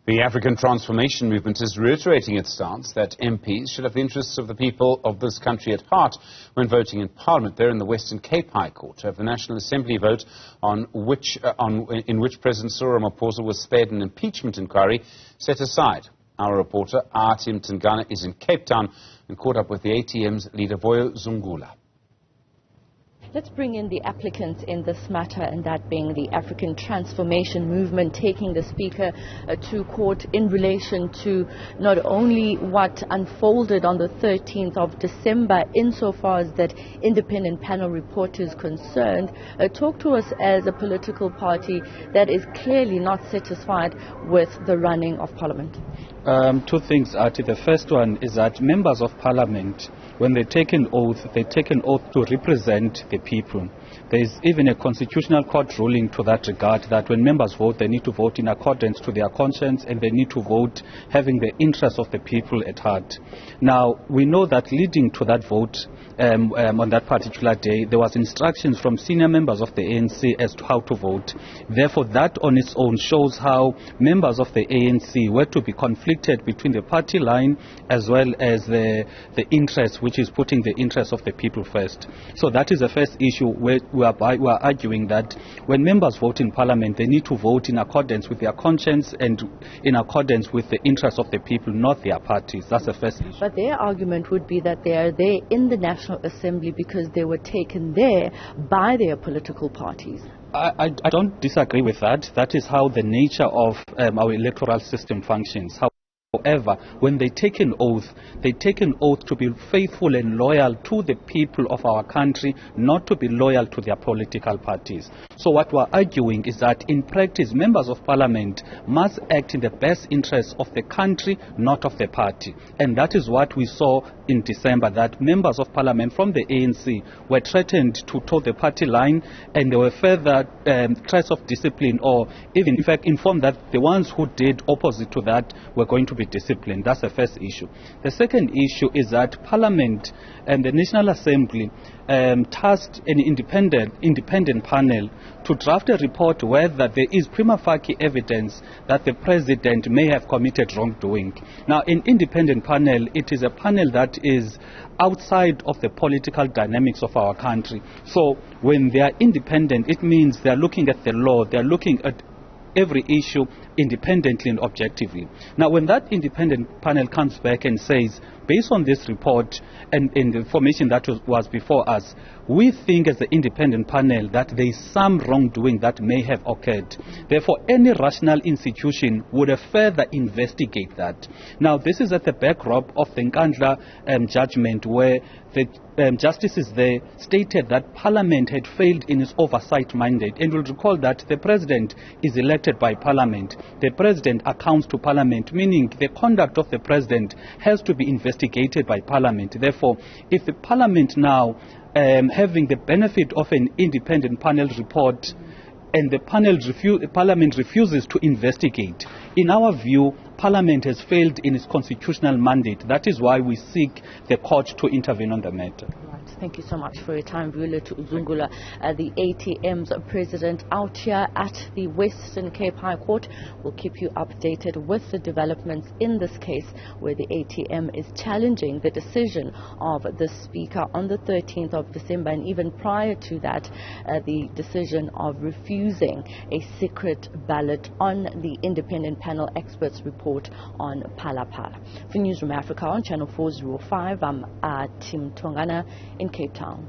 The African Transformation Movement is reiterating its stance that MPs should have the interests of the people of this country at heart when voting in Parliament. There in the Western Cape High Court to have the National Assembly vote in which President Cyril Ramaphosa was spared an impeachment inquiry set aside. Our reporter Athi Mtongana is in Cape Town and caught up with the ATM's leader Vuyo Zungula. Let's bring in the applicants in this matter, and that being the African Transformation Movement, taking the Speaker to court in relation to not only what unfolded on the 13th of December, insofar as that independent panel report is concerned. Talk to us as a political party that is clearly not satisfied with the running of Parliament. Two things, Athi. The first one is that members of Parliament, when they take an oath to represent the people. There is even a constitutional court ruling to that regard, that when members vote, they need to vote in accordance to their conscience, and they need to vote having the interests of the people at heart. Now, we know that leading to that vote on that particular day, there was instructions from senior members of the ANC as to how to vote. Therefore, that on its own shows how members of the ANC were to be conflicted between the party line as well as the interest, which is putting the interests of the people first. So that is the first issue where we are arguing that when members vote in Parliament, they need to vote in accordance with their conscience and in accordance with the interests of the people, not their parties. That's the first issue. But their argument would be that they are there in the National Assembly because they were taken there by their political parties. I don't disagree with that. That is how the nature of our electoral system functions. However, when they take an oath to be faithful and loyal to the people of our country, not to be loyal to their political parties. So what we're arguing is that in practice, members of Parliament must act in the best interests of the country, not of the party. And that is what we saw in December, that members of Parliament from the ANC were threatened to toe the party line, and there were further threats of discipline, or even in fact informed that the ones who did opposite to that were going to be disciplined. That's the first issue. The second issue is that Parliament and the National Assembly tasked an independent panel to draft a report whether there is prima facie evidence that the President may have committed wrongdoing. Now, an independent panel, it is a panel that is outside of the political dynamics of our country. So when they are independent, it means they are looking at the law, they are looking at every issue independently and objectively. Now, when that independent panel comes back and says, based on this report and the information that was before us, we think as the independent panel that there is some wrongdoing that may have occurred. Therefore, any rational institution would have further investigate that. Now, this is at the backdrop of the Nkandla judgment, where the justices there stated that Parliament had failed in its oversight mandate. And we'll recall that the President is elected by Parliament. The President accounts to Parliament, meaning the conduct of the President has to be investigated by Parliament. Therefore, if the Parliament now, having the benefit of an independent panel report, and the Parliament refuses to investigate, in our view, Parliament has failed in its constitutional mandate. That is why we seek the court to intervene on the matter. Right. Thank you so much for your time, Vuyo Zungula, the ATM's president, out here at the Western Cape High Court. We'll keep you updated with the developments in this case, where the ATM is challenging the decision of the Speaker on the 13th of December, and even prior to that, the decision of refusing a secret ballot on the independent panel experts report on Phala Phala. For Newzroom Afrika on Channel 405, I'm Athi Mtongana in Cape Town.